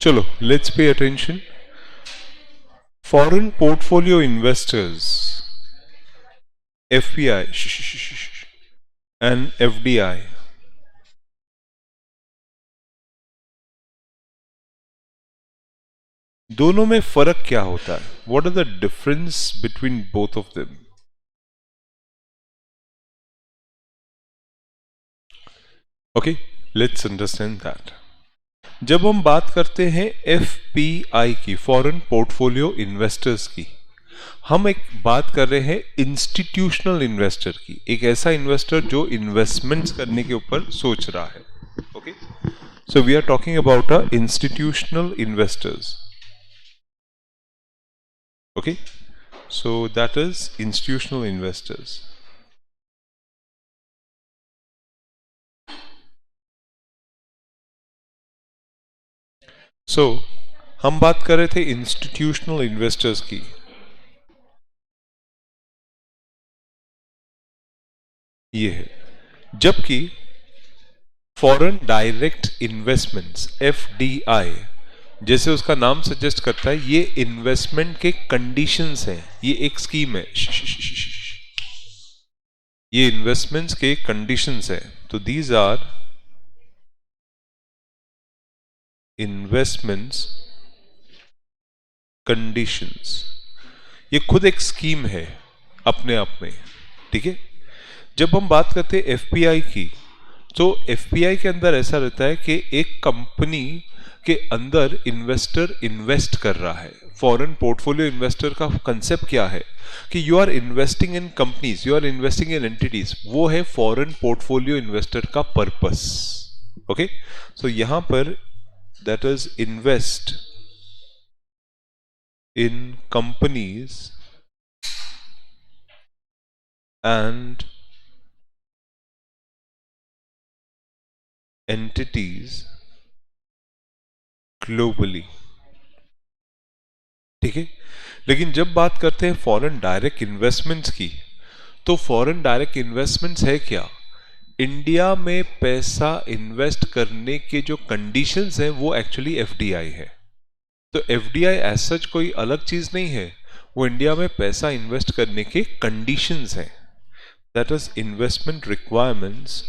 चलो, let's pay attention. Foreign portfolio investors, FPI and FDI. दोनों में फर्क क्या होता है? What are the difference between both of them? Okay, let's understand that. जब हम बात करते हैं FPI की, फॉरेन पोर्टफोलियो इन्वेस्टर्स की, हम एक बात कर रहे हैं इंस्टीट्यूशनल इन्वेस्टर की, एक ऐसा इन्वेस्टर जो इन्वेस्टमेंट्स करने के ऊपर सोच रहा है. Okay, so we are talking about a institutional investors. Okay, so that is institutional investors. So हम बात कर रहे थे इंस्टीट्यूशनल इन्वेस्टर्स की. ये है, जबकि फॉरेन डायरेक्ट इन्वेस्टमेंट्स FDI, जैसे उसका नाम सजेस्ट करता है, ये इन्वेस्टमेंट के कंडीशंस हैं. ये एक स्कीम है, ये इन्वेस्टमेंट्स के कंडीशंस हैं. तो दीज आर इन्वेस्टमेंट्स कंडीशंस. ये खुद एक स्कीम है अपने आप में. ठीक है, जब हम बात करते हैं FPI की, तो FPI के अंदर ऐसा रहता है कि एक कंपनी के अंदर इन्वेस्टर इन्वेस्ट कर रहा है. फॉरेन पोर्टफोलियो इन्वेस्टर का कंसेप्ट क्या है कि you are investing in companies, you are investing in entities. वो है फॉरेन पोर्टफोलियो इन्वेस्टर का पर्पस. ओके, सो यहां पर that is invest in companies and entities globally. ठीक है, लेकिन जब बात करते हैं फॉरेन डायरेक्ट इन्वेस्टमेंट्स की, तो फॉरेन डायरेक्ट इन्वेस्टमेंट्स है क्या? इंडिया में पैसा इन्वेस्ट करने के जो कंडीशंस हैं वो एक्चुअली FDI है. तो FDI एज सच कोई अलग चीज नहीं है, वो इंडिया में पैसा इन्वेस्ट करने के कंडीशंस हैं. That is investment requirements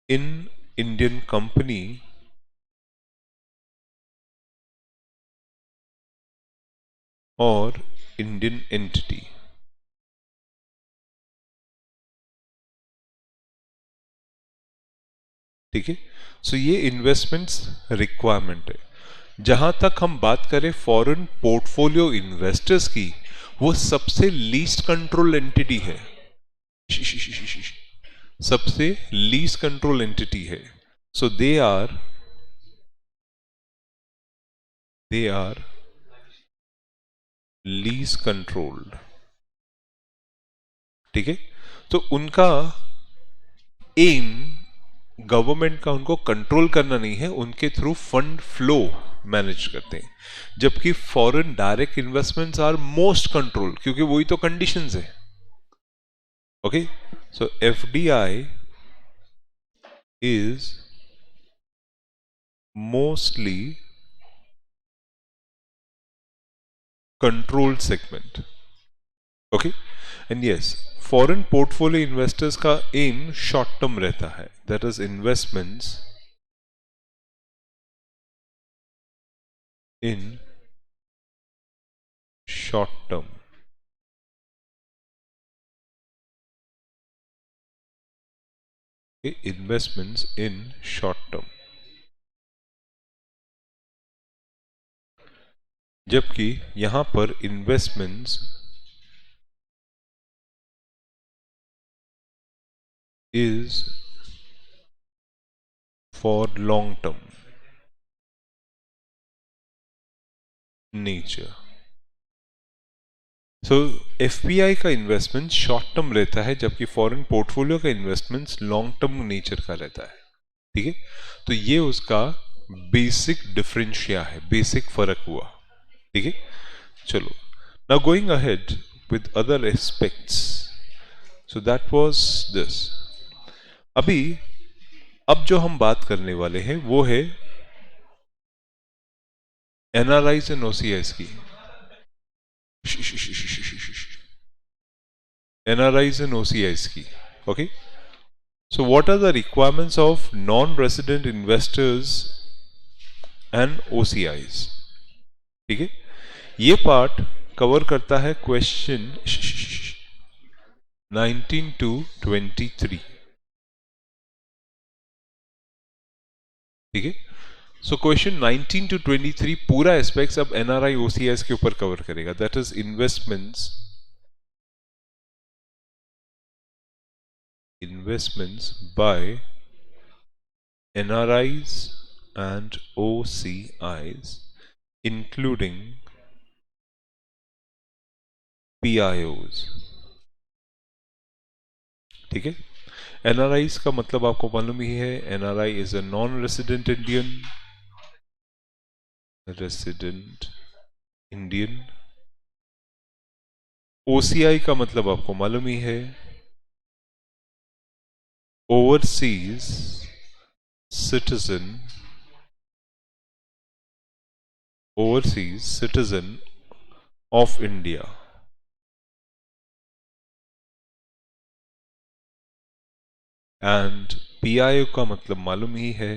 in Indian company or Indian entity. ठीक है, सो ये इन्वेस्टमेंट्स रिक्वायरमेंट है. जहां तक हम बात करें फॉरेन पोर्टफोलियो इन्वेस्टर्स की, वो सबसे लीस्ट कंट्रोल एंटिटी है, सबसे लीस्ट कंट्रोल एंटिटी है. सो दे आर लीज कंट्रोल्ड. ठीक है, तो उनका एम गवर्नमेंट का उनको कंट्रोल करना नहीं है, उनके थ्रू फंड फ्लो मैनेज करते हैं. जबकि foreign direct investments are most control, क्योंकि वही तो कंडीशंस है. Okay, so FDI is mostly controlled segment. Okay, and yes, foreign portfolio investors का aim short term रहता है, that is investments in short term. Okay, investments in short term. जबकि यहां पर investments is for long term nature. So FPI का investment short term रहता है, जबकि फॉरेन पोर्टफोलियो का इन्वेस्टमेंट लॉन्ग टर्म नेचर का रहता है. ठीक है, तो ये उसका बेसिक डिफरेंशिया है, बेसिक फर्क हुआ. ठीक है, चलो, now going ahead with other aspects. So that was this. अभी अब जो हम बात करने वाले हैं वो है एनआरआईज एंड ओसीआईज की. एनआरआईज एंड ओसीआईज की. Okay. So what are the requirements of non-resident investors and OCIs? ठीक है. ये पार्ट कवर करता है क्वेश्चन 19 to 23. ठीक है. सो क्वेश्चन 19 to 23 पूरा एस्पेक्ट्स अब एनआरआई ओसीआईस के ऊपर कवर करेगा. That is investments by NRIs and OCIs, including PIOs. ठीक है. NRIs का मतलब आपको मालूम ही है. NRI is a non resident Indian. OCI का मतलब आपको मालूम ही है. Overseas citizen. overseas citizen of India. And PIO का मतलब मालूम ही है.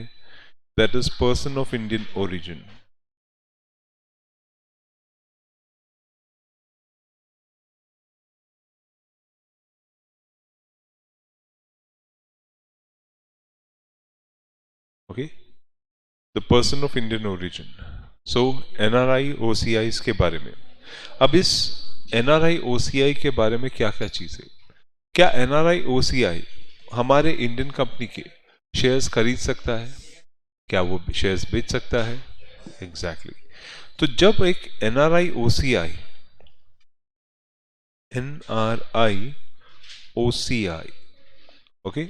That is person of Indian origin. Okay. The person of Indian origin. So NRI OCIs के बारे में. अब इस NRI OCI के बारे में क्या क्या चीज़ है. क्या NRI OCI हमारे इंडियन कंपनी के शेयर्स खरीद सकता है? क्या वो शेयर्स बेच सकता है? एग्जैक्टली. तो जब एक NRI OCI okay,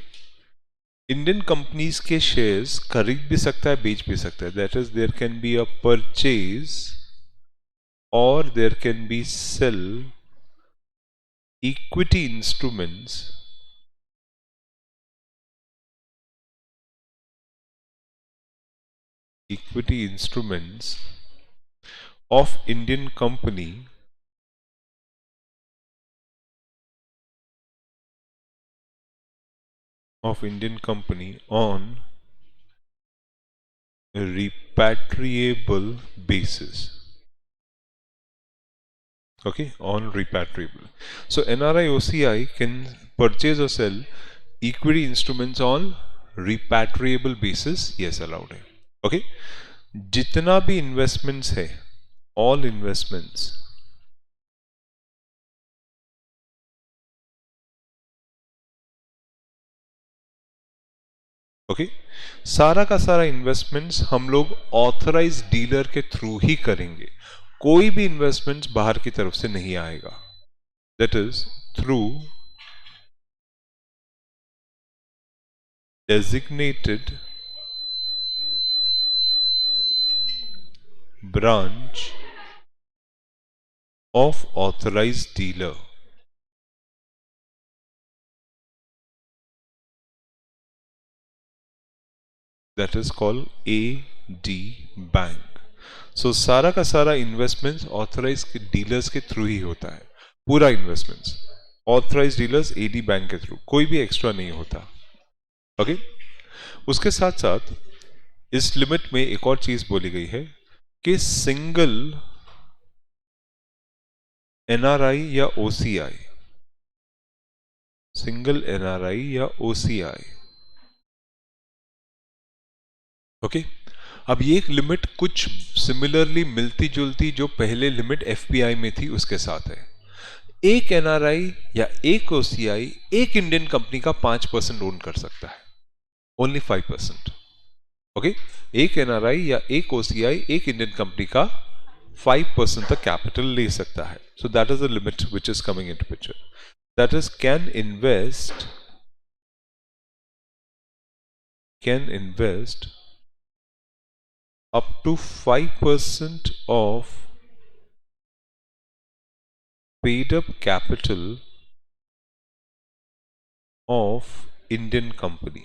Indian companies के शेयर्स खरीद भी सकता है, बेच भी सकता है. That is there can be a purchase और there can be sale equity instruments of Indian company on a repatriable basis. Okay, on repatriable. So NRI OCI can purchase or sell equity instruments on repatriable basis. Yes, allowed है. Okay, जितना भी investments है, all investments okay, सारा का सारा investments हम लोग authorise dealer के थ्रू ही करेंगे. कोई भी इन्वेस्टमेंट्स बाहर की तरफ से नहीं आएगा. That is through designated branch of authorized dealer. That is called AD Bank. So सारा का सारा इन्वेस्टमेंट्स ऑथराइज डीलर्स के थ्रू ही होता है. पूरा investments authorise dealers AD bank के थ्रू, कोई भी एक्स्ट्रा नहीं होता. ओके. उसके साथ साथ इस लिमिट में एक और चीज बोली गई है कि सिंगल NRI या OCI, सिंगल NRI या OCI. ओके. अब ये एक लिमिट कुछ सिमिलरली मिलती जुलती जो पहले लिमिट FPI में थी उसके साथ है. एक NRI या एक OCI एक इंडियन कंपनी का 5% ओन कर सकता है. ओनली 5%. ओके. एक NRI या एक OCI एक इंडियन कंपनी का 5% तक कैपिटल ले सकता है. सो that is the limit which is coming into picture. That is can invest up to 5% of paid up capital of Indian company,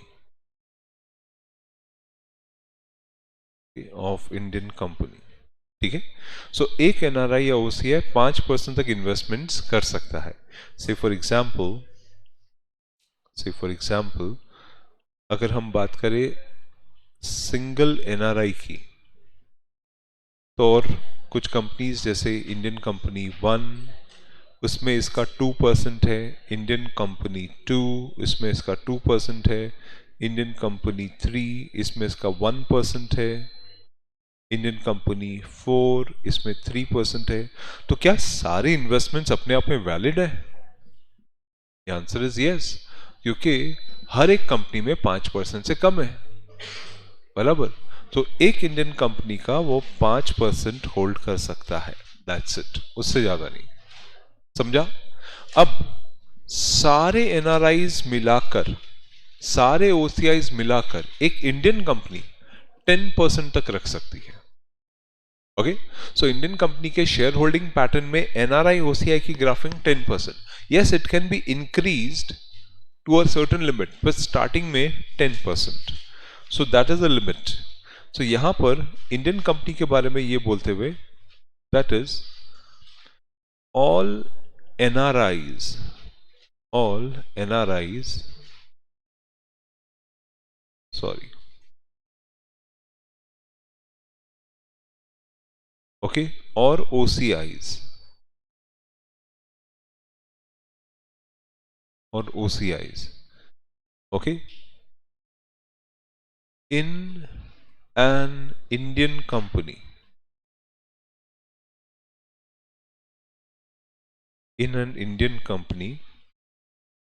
of Indian company, ठीक है। सो एक एनआरआई या ओसीआई 5% तक इन्वेस्टमेंट्स कर सकता है। से फॉर एग्जाम्पल अगर हम बात करें सिंगल एनआरआई की, तो और कुछ कंपनीज जैसे इंडियन कंपनी 1, उसमें इसका 2% है, इंडियन कंपनी 2 इसमें इसका 2% है, इंडियन कंपनी 3 इसमें इसका 1% है, इंडियन कंपनी 4 इसमें 3% है। तो क्या सारे इन्वेस्टमेंट्स अपने आप में वैलिड है? आंसर इज यस, क्योंकि हर एक कंपनी में 5% से कम है, बराबर। तो एक इंडियन कंपनी का वो 5% होल्ड कर सकता है, दैट्स इट, उससे ज्यादा नहीं। समझा? अब सारे एनआरआईज मिलाकर, सारे ओसीआईज मिलाकर एक इंडियन कंपनी 10% तक रख सकती है। ओके, सो इंडियन कंपनी के शेयर होल्डिंग पैटर्न में एनआरआई ओसीआई की ग्राफिंग 10%, yes it can be increased to a certain limit, but starting में 10%, so that is the limit. So यहां पर इंडियन कंपनी के बारे में ये बोलते हुए, that is all NRIs, sorry, okay, or OCIs, okay, in an Indian company,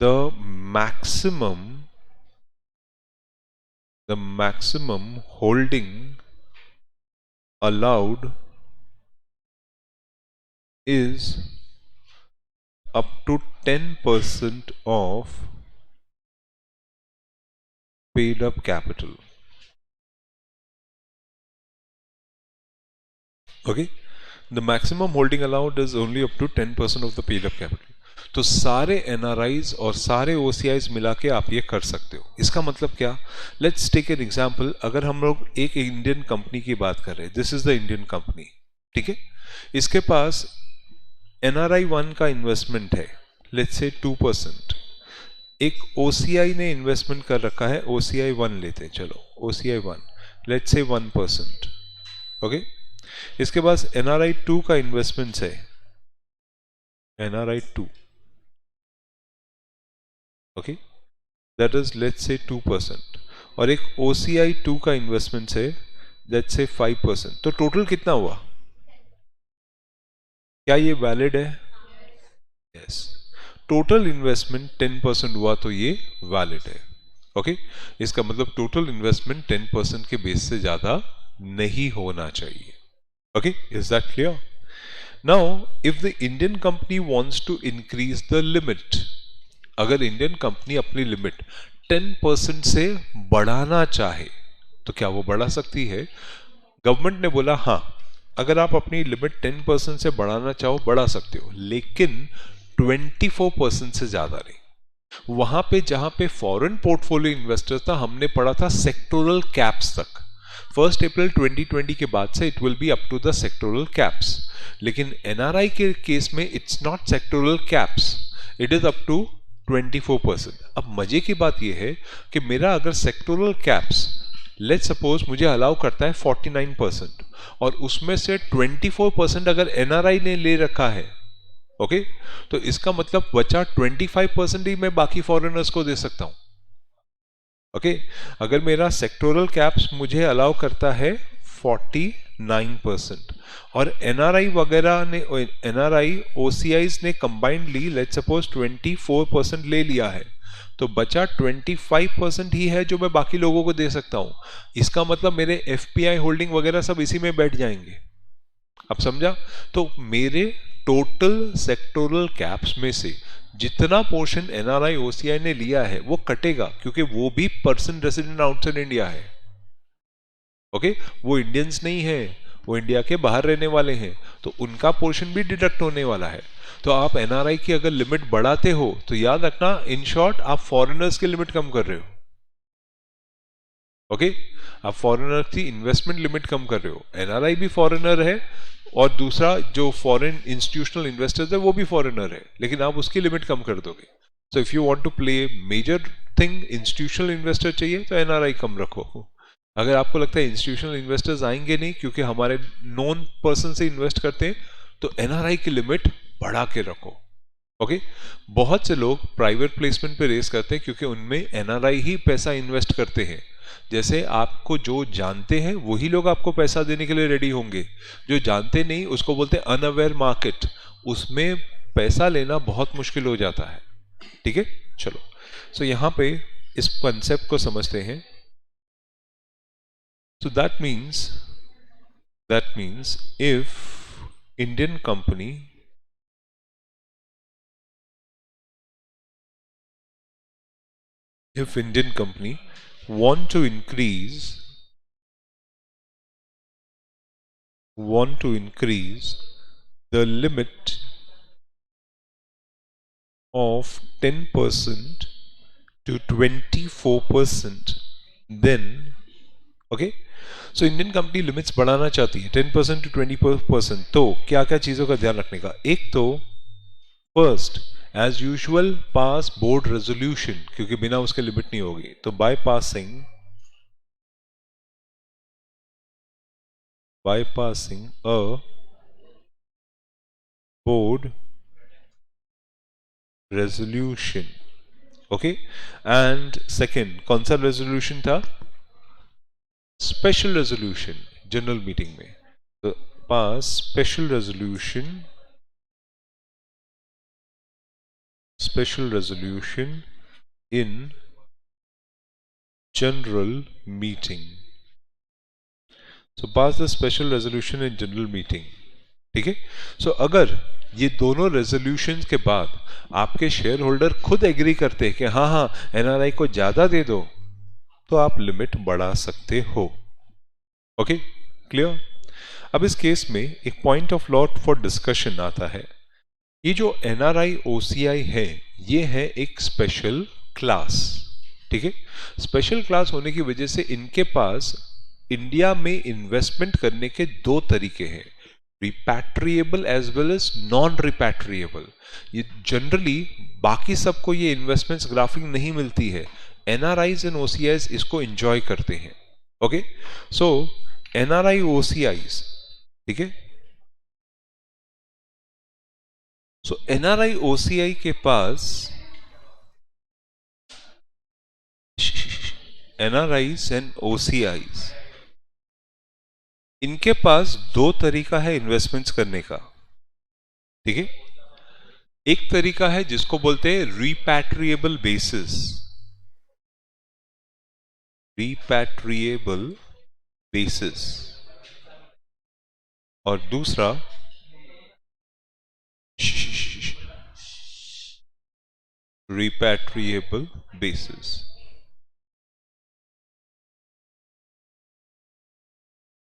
the maximum holding allowed is up to 10% of paid up capital. Okay, the maximum holding allowed is only up to 10% of the paid up capital. तो सारे NRIs और सारे ओसीआईज मिला के आप ये कर सकते हो। इसका मतलब क्या? Let's take an example. अगर हम लोग एक इंडियन कंपनी की बात कर रहे हैं, this is the Indian company, ठीक है। इसके पास एनआरआई 1 का इन्वेस्टमेंट है, लेट्स से 2%। एक ओसीआई ने इन्वेस्टमेंट कर रखा है, ओसीआई 1 लेते हैं, चलो ओसीआई 1 लेट्स से 1%, ओके। इसके पास एनआरआई 2 का इन्वेस्टमेंट है, NRI 2, okay, that is let's say 2%, और एक ओसीआई 2 का इन्वेस्टमेंट है, लेट्स से 5%। तो टोटल कितना हुआ? क्या ये वैलिड है? यस, टोटल इन्वेस्टमेंट 10% हुआ तो ये वैलिड है, ओके। इसका मतलब टोटल इन्वेस्टमेंट 10% के बेस से ज्यादा नहीं होना चाहिए, okay. Is that clear? Now if the Indian company wants to increase the limit, अगर इंडियन कंपनी अपनी लिमिट 10% से बढ़ाना चाहे तो क्या वो बढ़ा सकती है? गवर्नमेंट ने बोला हाँ, अगर आप अपनी लिमिट 10% से बढ़ाना चाहो बढ़ा सकते हो, लेकिन 24% से ज्यादा नहीं। वहां पे जहां पे फॉरेन पोर्टफोलियो इन्वेस्टर था, हमने पढ़ा था सेक्टोरल कैप्स तक। 1 अप्रैल 2020 के बाद से it will be up to the sectoral caps, लेकिन एनआरआई के केस में it's not sectoral caps, it is up to 24%। अब मजे की बात यह है कि मेरा अगर सेक्टोरल कैप्स लेट्स सपोज मुझे अलाउ करता है 49%, और उसमें से 24% अगर एनआरआई ने ले रखा है, ओके, तो इसका मतलब बचा 25% ही मैं बाकी फॉरेनर्स को दे सकता हूं, ओके। अगर मेरा सेक्टोरल कैप्स मुझे अलाउ करता है 49%, और एनआरआई वगैरह ने, एनआरआई ओसीआईज ने कंबाइंडली लेट्स सपोज 24% ले लिया है, तो बचा 25% ही है जो मैं बाकी लोगों को दे सकता हूं। इसका मतलब मेरे एफपीआई होल्डिंग वगैरह सब इसी में बैठ जाएंगे। अब समझा? तो मेरे टोटल सेक्टोरल कैप्स में से जितना पोर्शन एनआरआई ओसीआई ने लिया है वो कटेगा, क्योंकि वो भी पर्सन रेसिडेंट आउटसाइड इंडिया है, ओके। वो इंडियंस नहीं है, वो इंडिया के बाहर रहने वाले हैं, तो उनका पोर्शन भी डिडक्ट होने वाला है। तो आप एनआरआई की अगर लिमिट बढ़ाते हो तो याद रखना, इन शॉर्ट आप फॉरेनर्स की लिमिट कम कर रहे हो। ओके, आप फॉरेनर की इन्वेस्टमेंट लिमिट कम कर रहे हो। एनआरआई भी फॉरेनर है और दूसरा जो फॉरेन इंस्टीट्यूशनल इन्वेस्टर्स है वो भी फॉरेनर है, लेकिन आप उसकी लिमिट कम कर दोगे। So if you want to play major thing, institutional investor चाहिए तो एनआरआई कम रखो। अगर आपको लगता है इंस्टीट्यूशनल इन्वेस्टर्स आएंगे नहीं क्योंकि हमारे नॉन पर्सन से इन्वेस्ट करते हैं, तो एनआरआई की लिमिट बढ़ा के रखो। ओके, बहुत से लोग प्राइवेट प्लेसमेंट पे रेस करते हैं क्योंकि उनमें एनआरआई ही पैसा इन्वेस्ट करते हैं। जैसे आपको जो जानते हैं वही लोग आपको पैसा देने के लिए रेडी होंगे, जो जानते नहीं उसको बोलते हैं अनअवेयर मार्केट, उसमें पैसा लेना बहुत मुश्किल हो जाता है। ठीक है, चलो। सो यहां पे इस कंसेप्ट को समझते हैं। So that means if Indian company want to increase the limit of 10% to 24%, then okay, so Indian company limits बढ़ाना चाहती है 10% टू 20%। तो क्या क्या चीजों का ध्यान रखने का, एक तो फर्स्ट एज यूजुअल पास बोर्ड रेजोल्यूशन, क्योंकि बिना उसके लिमिट नहीं होगी। तो by passing a board resolution. Okay, and second कौन सा रेजोल्यूशन था? स्पेशल रेजोल्यूशन जनरल मीटिंग में। तो pass special resolution in general meeting. So pass the special resolution in general meeting. ठीक है, सो अगर ये दोनों रेजोल्यूशन के बाद आपके शेयर होल्डर खुद एग्री करते हैं कि हाँ हाँ एनआरआई को ज्यादा दे दो, तो आप लिमिट बढ़ा सकते हो। Okay, clear? अब इस केस में एक point of law for discussion आता है। ये जो एनआरआई ओसीआई है, ये है एक स्पेशल क्लास। ठीक है, स्पेशल क्लास होने की वजह से इनके पास इंडिया में इन्वेस्टमेंट करने के दो तरीके हैं, repatriable as well as non repatriable. ये जनरली बाकी सबको ये इन्वेस्टमेंट्स ग्राफिंग नहीं मिलती है, एनआरआईज एंड ओसीआईज इसको एंजॉय करते हैं। ओके, सो एनआरआई ओसीआईज, ठीक है, सो एनआरआई ओसीआई के पास एनआरआईज एंड ओसीआईज, इनके पास दो तरीका है इन्वेस्टमेंट्स करने का। ठीक है, एक तरीका है जिसको बोलते हैं रिपैट्रिएबल बेसिस, और दूसरा रिपैट्रिएबल बेसिस।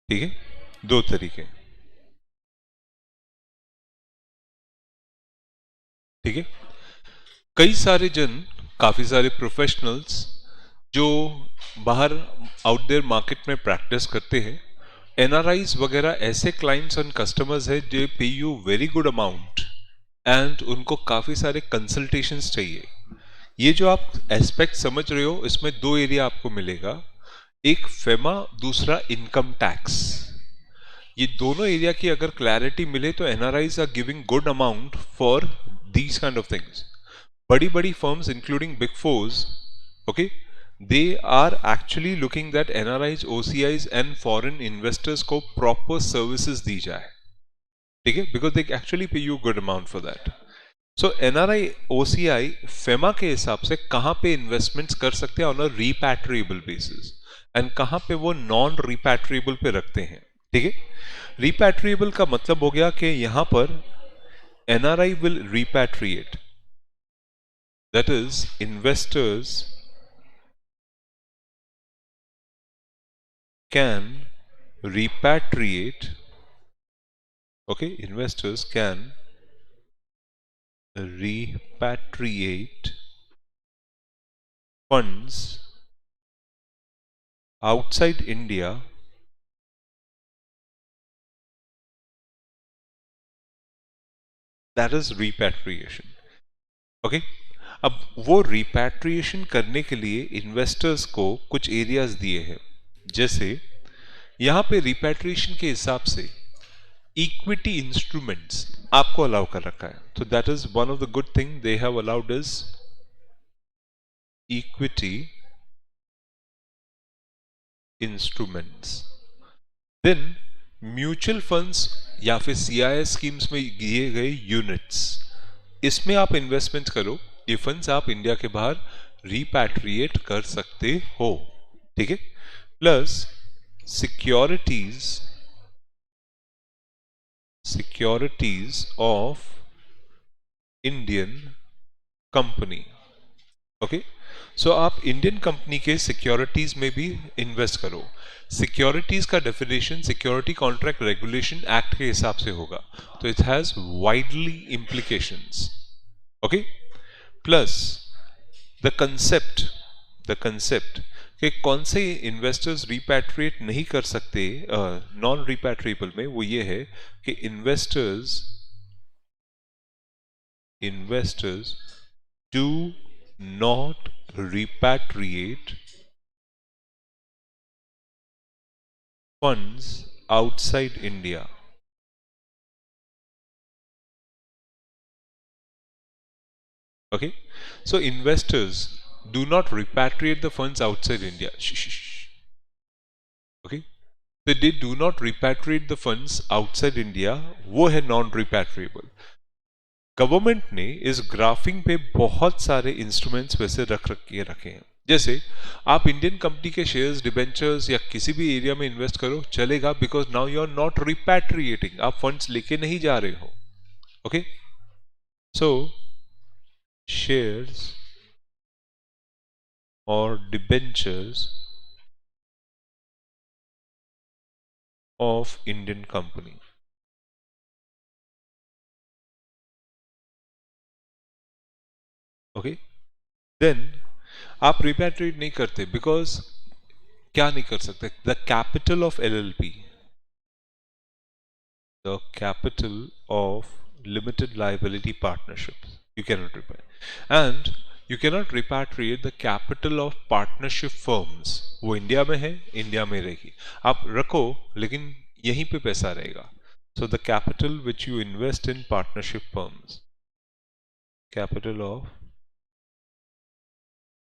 ठीक है, दो तरीके। ठीक है, कई सारे जन, काफी सारे प्रोफेशनल्स जो बाहर आउट देयर मार्केट में प्रैक्टिस करते हैं, एनआरआईज वगैरह ऐसे क्लाइंट्स एंड कस्टमर्स है जो पे you very good amount and उनको काफी सारे कंसल्टेशंस चाहिए। ये जो आप एस्पेक्ट समझ रहे हो, इसमें दो एरिया आपको मिलेगा, एक फेमा, दूसरा इनकम टैक्स। ये दोनों एरिया की अगर क्लैरिटी मिले तो NRIs are giving good amount for these kind of things. बड़ी बड़ी firms including big fours, okay, they are actually looking that NRIs, OCIs and foreign investors को proper services दी जाए। ठीक है, because they actually pay you good amount for that। So NRI, OCI, FEMA के हिसाब से कहाँ पे इन्वेस्टमेंट्स कर सकते हैं on a repatriable basis and कहाँ पे वो नॉन रिपैट्रिएबल पे रखते हैं। ठीक है, रिपैट्रिएबल का मतलब हो गया कि यहां पर NRI will repatriate, that is investors can repatriate Okay, investors can repatriate funds outside India that is repatriation. Okay अब वो रिपैट्रिएशन करने के लिए इन्वेस्टर्स को कुछ एरियाज दिए हैं जैसे यहां पे रिपैट्रिएशन के हिसाब से इक्विटी इंस्ट्रूमेंट्स आपको अलाउ कर रखा है तो that is one of the good thing they have allowed is equity instruments then mutual funds या फिर सीआईएस स्कीम्स में दिए गए यूनिट्स इसमें आप इन्वेस्टमेंट करो ये फंड्स आप इंडिया के बाहर रिपैट्रिएट कर सकते हो ठीक है plus securities securities of Indian company okay so आप इंडियन कंपनी के सिक्योरिटीज में भी इन्वेस्ट करो सिक्योरिटीज का definition security contract regulation act के हिसाब से होगा तो it has widely implications okay plus the concept कि कौन से इन्वेस्टर्स रिपैट्रिएट नहीं कर सकते नॉन रिपैट्रिएबल में वो ये है कि investors do not repatriate funds outside India. Okay, so investors do not repatriate the funds outside India. Okay, so they do not repatriate the funds outside India. वो है non-repatriable. गवर्नमेंट ने इस graphic पे बहुत सारे इंस्ट्रूमेंट्स वैसे रखे हैं जैसे आप इंडियन कंपनी के शेयर्स डिबेंचर्स या किसी भी एरिया में इन्वेस्ट करो चलेगा because now you are not repatriating आप फंड्स लेके नहीं जा रहे हो ओके सो शेयर्स और debentures of Indian company okay then आप रिपैट्रिएट नहीं करते बिकॉज क्या नहीं कर सकते the capital of LLP the capital of limited liability partnership you cannot repatriate and you cannot repatriate the capital of partnership firms वो India में है इंडिया में रहेगी आप रखो लेकिन यहीं पे पैसा रहेगा so the capital which you invest in partnership firms capital of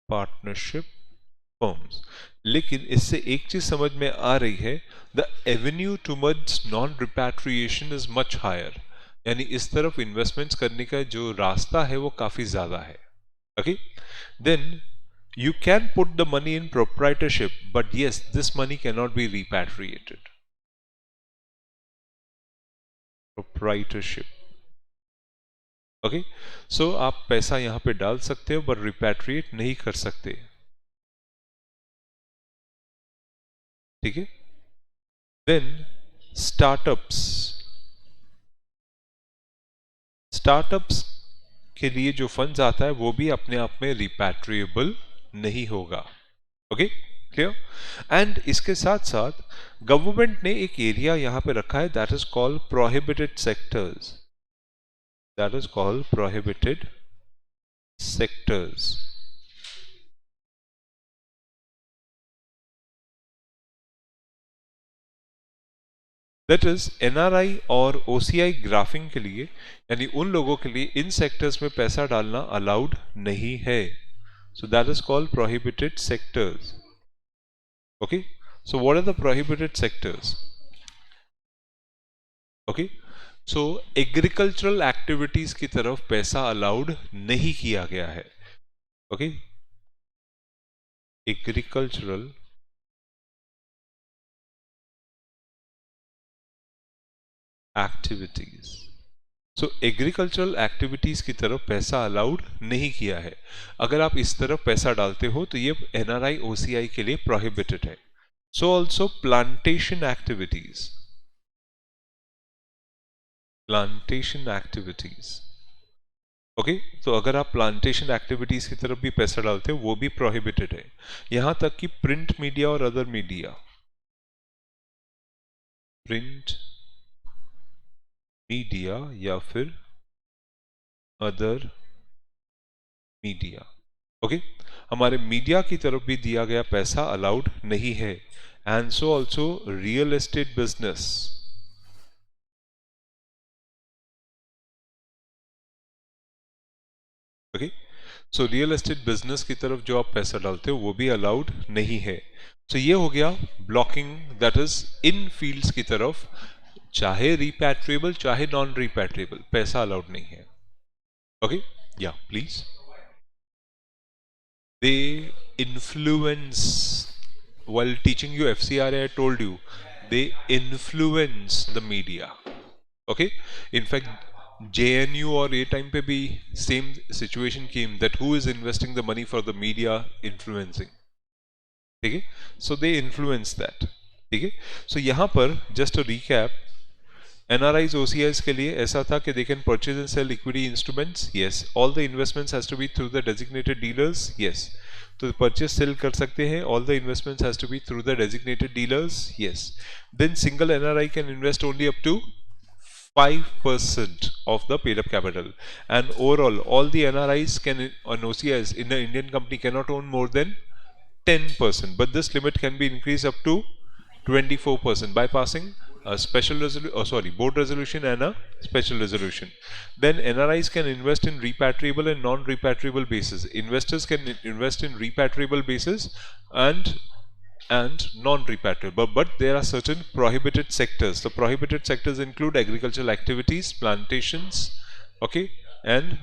partnership firms लेकिन इससे एक चीज समझ में आ रही है the avenue towards non repatriation is much higher यानी इस तरफ इन्वेस्टमेंट्स करने का जो रास्ता है वो काफी ज्यादा है okay then you can put the money in proprietorship but yes this money cannot be repatriated proprietorship okay so आप पैसा यहां पे डाल सकते हो पर रिपैट्रिएट नहीं कर सकते ठीक है देन स्टार्टअप्स के लिए जो फंड्स आता है वो भी अपने आप में रिपैट्रिएबल नहीं होगा ओके क्लियर एंड इसके साथ साथ गवर्नमेंट ने एक एरिया यहां पे रखा है that is called prohibited sectors that is called prohibited sectors that is NRI और OCI ग्राफिंग के लिए यानी उन लोगों के लिए इन सेक्टर्स में पैसा डालना अलाउड नहीं है so that is called prohibited sectors okay so what are the prohibited sectors okay so agricultural activities की तरफ पैसा अलाउड नहीं किया गया है okay agricultural activities so agricultural activities की तरफ पैसा अलाउड नहीं किया है अगर आप इस तरफ पैसा डालते हो तो ये एनआरआई ओसीआई के लिए प्रोहिबिटेड है so also plantation activities plantation activities. Okay, तो अगर आप प्लांटेशन एक्टिविटीज की तरफ भी पैसा डालते हो वो भी प्रोहिबिटेड है। यहां तक कि प्रिंट मीडिया और अदर मीडिया, प्रिंट मीडिया या फिर अदर मीडिया, ओके, हमारे मीडिया की तरफ भी दिया गया पैसा अलाउड नहीं है। And so also real estate business, okay, so real estate business की तरफ जो आप पैसा डालते हो वो भी अलाउड नहीं है। सो ये हो गया blocking, that is in fields की तरफ, चाहे रिपैट्रिएबल चाहे नॉन रिपैट्रिएबल पैसा अलाउड नहीं है। ओके, या please. They influence, while teaching you FCRA, I told you they influence the media. Okay, in fact JNU or A time पे भी same situation came, that who is investing the money for the media influencing, ठीक है, so they influence that, ठीक है। so यहाँ पर just a recap, NRIs OCIs के लिए ऐसा था कि they can purchase and sell equity instruments, yes, all the investments has to be through the designated dealers, yes, तो purchase sell कर सकते हैं, all the investments has to be through the designated dealers, yes, then single NRI can invest only up to 5% of the paid up capital, and overall all the NRIs can, on OCIs in the Indian company cannot own more than 10%, but this limit can be increased up to 24% by passing a special board resolution and a special resolution. Then NRIs can invest in repatriable and non-repatriable basis. Investors can invest in repatriable basis and non-repatriable, but there are certain prohibited sectors. The prohibited sectors include agricultural activities, plantations, okay, and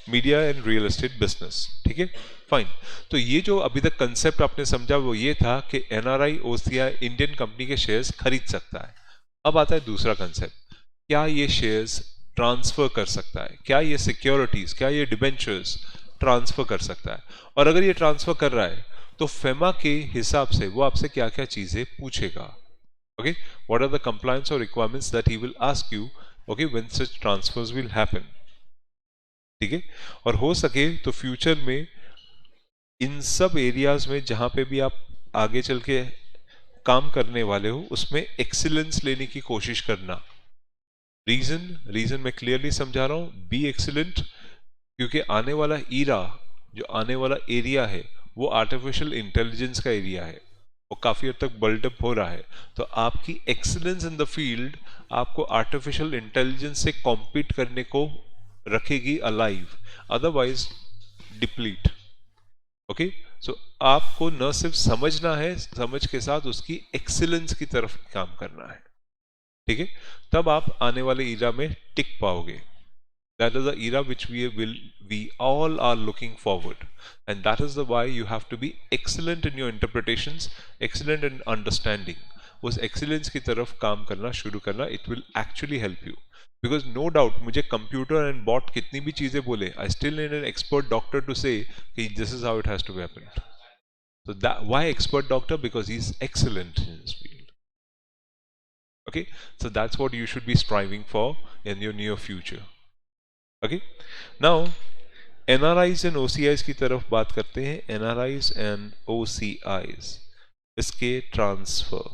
media and real estate business, ठीक है, fine. तो ये जो अभी तक concept आपने समझा वो ये था कि एनआरआई ओसीआई इंडियन कंपनी के शेयर्स खरीद सकता है। अब आता है दूसरा कंसेप्ट, क्या ये शेयर्स ट्रांसफर कर सकता है, क्या ये सिक्योरिटीज, क्या ये डिबेंचर्स ट्रांसफर कर सकता है, और अगर ये ट्रांसफर कर रहा है तो फेमा के हिसाब से वो आपसे क्या क्या चीजें पूछेगा, okay, what are the compliance और requirements that he will ask you, okay, when such transfers will happen, ठीक है। और हो सके तो फ्यूचर में इन सब एरियाज में जहां पे भी आप आगे चल के काम करने वाले हो उसमें एक्सीलेंस लेने की कोशिश करना। रीजन मैं क्लियरली समझा रहा हूं, बी एक्सीलेंट, क्योंकि आने वाला ईरा, जो आने वाला एरिया है वो आर्टिफिशियल इंटेलिजेंस का एरिया है, वो काफी हद तक बिल्डअप हो रहा है, तो आपकी एक्सीलेंस इन द फील्ड आपको आर्टिफिशियल इंटेलिजेंस से कॉम्पीट करने को रखेगी अलाइव, अदरवाइज डिप्लीट, ओके। सो आपको न सिर्फ समझना है, समझ के साथ उसकी एक्सीलेंस की तरफ काम करना है, ठीक है, तब आप आने वाले ईरा में टिक पाओगे। That is the era which we all are looking forward, and that is the why you have to be excellent in your interpretations, excellent in understanding. उस excellence की तरफ काम करना शुरू करना, it will actually help you, because no doubt मुझे computer and bot कितनी भी चीजें बोले, I still need an expert doctor to say कि this is how it has to be happened. So that, why expert doctor? Because he's excellent in his field. Okay, so that's what you should be striving for in your near future. Okay, now NRIs and OCIs की तरफ बात करते हैं। NRIs and OCIs, इसके transfer.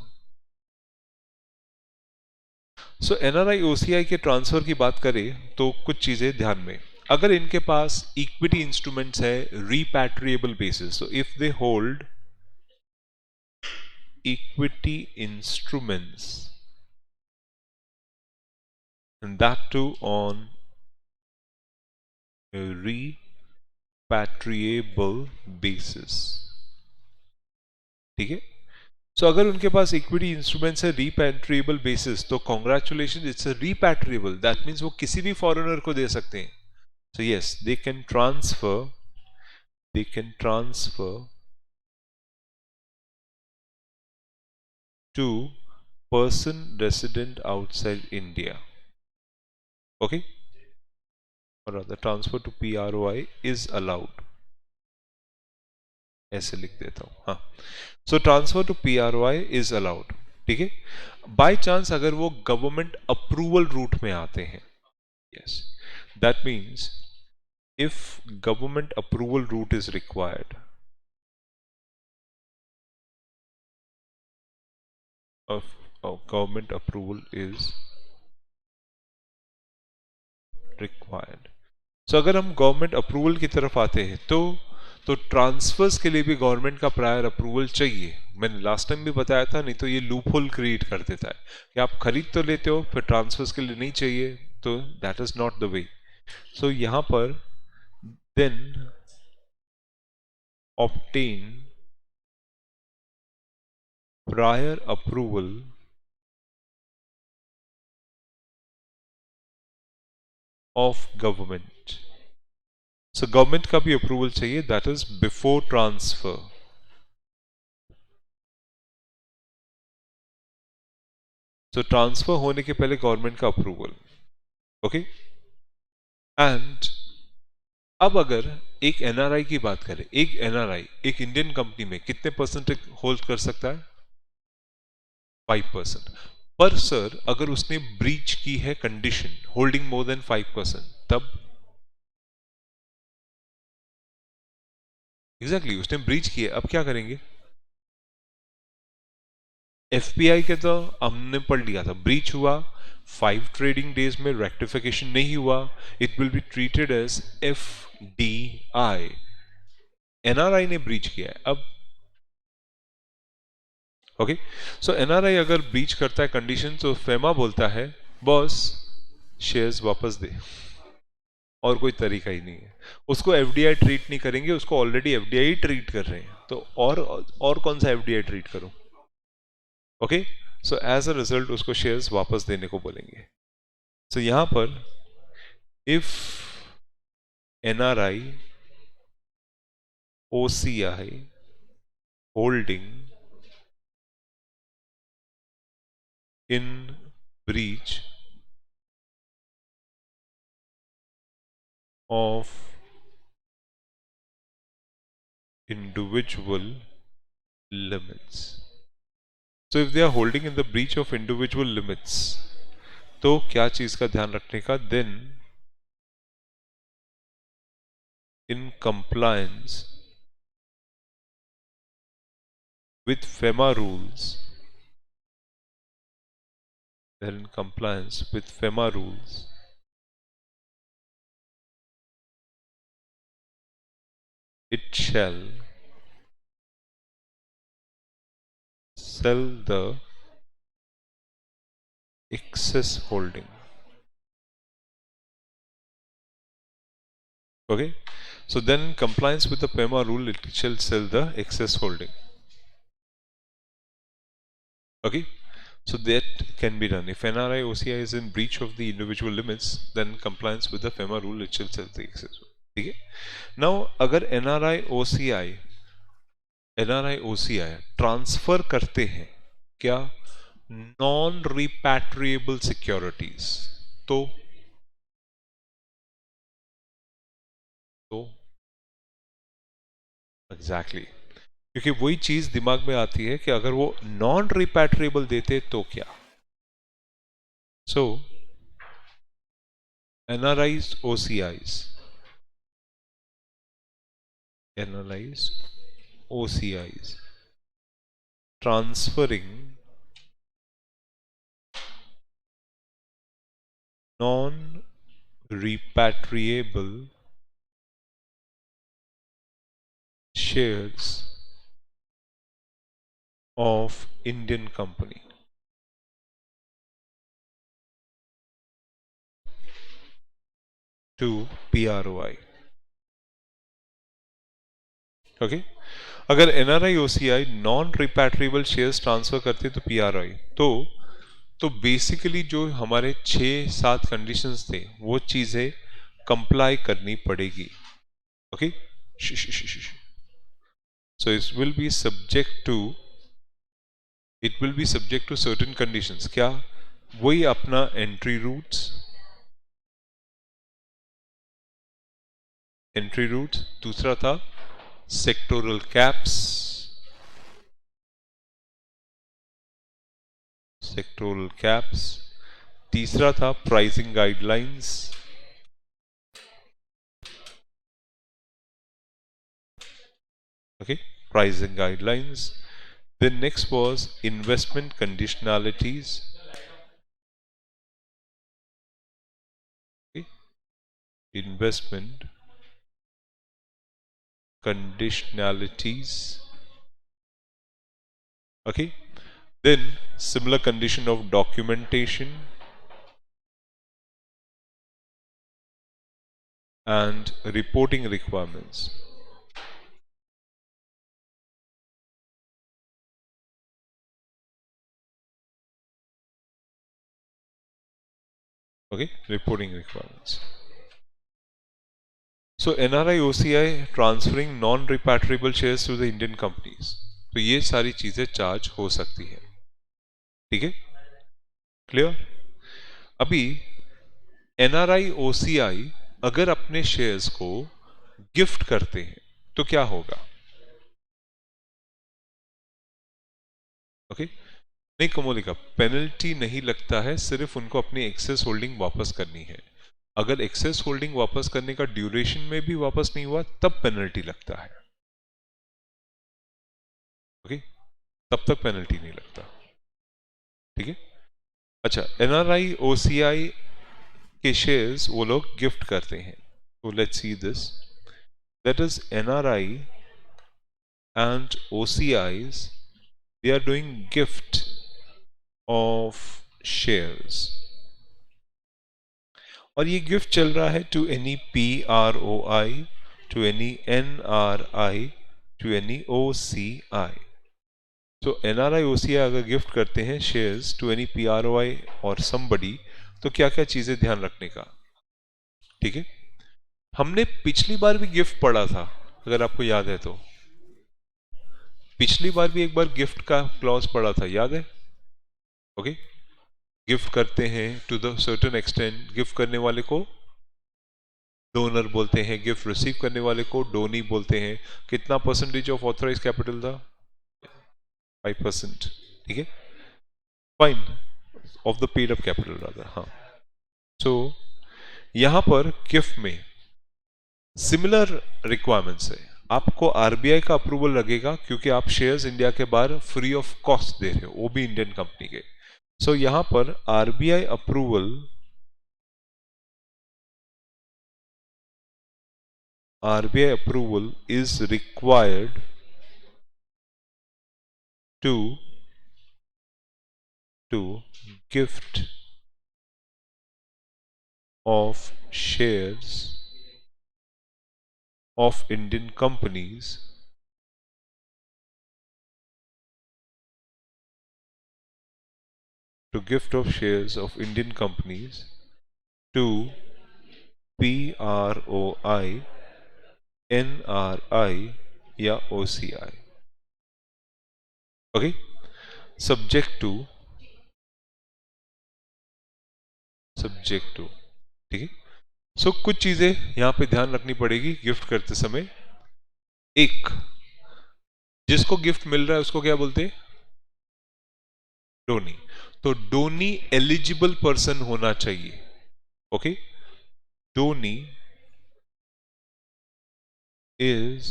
सो NRI OCI के transfer की बात करें तो कुछ चीजें ध्यान में, अगर इनके पास इक्विटी इंस्ट्रूमेंट्स है repatriable basis, so if they hold equity instruments and that too on a repatriable basis, ठीक है। सो अगर उनके पास इक्विटी इंस्ट्रूमेंट्स है रिपैट्रिएबल बेसिस, तो congratulation, it's a repatriable, that means वो किसी भी फॉरेनर को दे सकते हैं। So yes, they can transfer to person resident outside India, okay, और other transfer to PROI is allowed, ऐसे लिख देता हूं, हाँ। So transfer to PROI is allowed, ठीक है, बाय चांस अगर वो गवर्नमेंट अप्रूवल रूट में आते हैं, yes, that means if government approval route is required, government approval is required. So अगर हम गवर्नमेंट अप्रूवल की तरफ आते हैं तो ट्रांसफर्स के लिए भी गवर्नमेंट का प्रायर अप्रूवल चाहिए। मैंने लास्ट टाइम भी बताया था, नहीं तो ये लूप होल क्रिएट कर देता है कि आप खरीद तो लेते हो फिर ट्रांसफर्स के लिए नहीं चाहिए, तो that is not the way. So यहां पर then obtain prior approval of government. So government का भी अप्रूवल चाहिए, that is before transfer. So transfer होने के पहले गवर्नमेंट का अप्रूवल, ओके। एंड अब अगर एक एनआरआई की बात करें, एक एनआरआई एक इंडियन कंपनी में कितने परसेंट होल्ड कर सकता है? 5%। पर सर अगर उसने ब्रीच की है कंडीशन होल्डिंग मोर देन 5%, तब एग्जैक्टली उसने ब्रीच की है, अब क्या करेंगे? एफपीआई के तो हमने पढ़ लिया था, ब्रीच हुआ 5 ट्रेडिंग डेज में रेक्टिफिकेशन नहीं हुआ, it will be treated as FDI. NRI ने ब्रीच किया है अब, ओके। सो एनआरआई अगर ब्रीच करता है कंडीशन तो फेमा बोलता है बॉस शेयर्स वापस दे, और कोई तरीका ही नहीं है। उसको एफडीआई ट्रीट नहीं करेंगे, उसको ऑलरेडी एफडीआई ट्रीट कर रहे हैं, तो और कौन सा एफडीआई ट्रीट करूं? Okay, so as a result उसको शेयर्स वापस देने को बोलेंगे। सो यहां पर if NRI OCI holding in breach of individual limits. So if they are holding in the breach of individual limits, तो क्या चीज का ध्यान रखने का? Then in compliance with FEMA rules, then in compliance with FEMA rules, it shall sell the excess holding. Okay, so then in compliance with the FEMA rule, it shall sell the excess holding. Okay, so that can be done. If NRI OCI is in breach of the individual limits, then compliance with the FEMA rule, it shall sell the excess. Okay. Now, अगर NRI OCI transfer करते हैं क्या non repatriable securities, तो exactly क्योंकि वही चीज दिमाग में आती है कि अगर वो नॉन रिपैट्रिएबल देते तो क्या? सो NRIs OCIs transferring non-repatriable shares of Indian company to PROI. Okay? अगर NRI OCI non repatriable shares transfer करते तो PROI, तो बेसिकली जो हमारे 6-7 कंडीशंस थे वो चीजें कंप्लाई करनी पड़ेगी। Okay, so it will be subject to certain conditions. क्या? वही अपना एंट्री रूट्स, दूसरा था सेक्टोरल कैप्स, सेक्टोरल कैप्स, तीसरा था pricing guidelines, okay, pricing guidelines. Then next was investment conditionalities, okay, investment conditionalities, okay. Then similar condition of documentation and reporting requirements. Okay, reporting requirements. So NRI OCI transferring non-repatriable shares to the Indian companies. तो ये सारी चीजें charge हो सकती है, ठीक है, clear. अभी NRI OCI अगर अपने शेयर्स को गिफ्ट करते हैं तो क्या होगा, ओके, नहीं कमोलिका, पेनल्टी नहीं लगता है, सिर्फ उनको अपनी एक्सेस होल्डिंग वापस करनी है। अगर एक्सेस होल्डिंग वापस करने का ड्यूरेशन में भी वापस नहीं हुआ तब पेनल्टी लगता है, ओके, तब तक पेनल्टी नहीं लगता, ठीक है। अच्छा, एनआरआई ओसीआई के शेयर्स वो लोग गिफ्ट करते हैं, तो let's see this, that is NRI and OCIs, they are doing gift of shares, और ये गिफ्ट चल रहा है to any PROI, to any NRI, to any OCI। तो NRI OCI अगर गिफ्ट करते हैं शेयर्स टू एनी PROI और समबडी, तो क्या क्या चीजें ध्यान रखने का, ठीक है। हमने पिछली बार भी गिफ्ट पढ़ा था, अगर आपको याद है तो, पिछली बार भी एक बार गिफ्ट का क्लॉज पढ़ा था, याद है, ओके। गिफ्ट करते हैं to the certain extent, gift करने वाले को डोनर बोलते हैं, गिफ्ट रिसीव करने वाले को डोनी बोलते हैं। कितना परसेंटेज ऑफ ऑथराइज कैपिटल था, 5%, ठीक है, fine, of the paid up capital rather, हाँ। सो यहां पर गिफ्ट में सिमिलर रिक्वायरमेंट्स है, आपको आरबीआई का अप्रूवल लगेगा क्योंकि आप शेयर्स इंडिया के बाहर फ्री ऑफ कॉस्ट दे रहे हो, वो भी इंडियन कंपनी के। सो यहां पर RBI approval, RBI approval is required to gift of shares of Indian companies to gift of shares of Indian companies to PROI, NRI या OCI, okay, subject to, ठीक है। सो कुछ चीजें यहां पे ध्यान रखनी पड़ेगी गिफ्ट करते समय। एक, जिसको गिफ्ट मिल रहा है उसको क्या बोलते हैं, डोनी। तो डोनी एलिजिबल पर्सन होना चाहिए, okay, donee is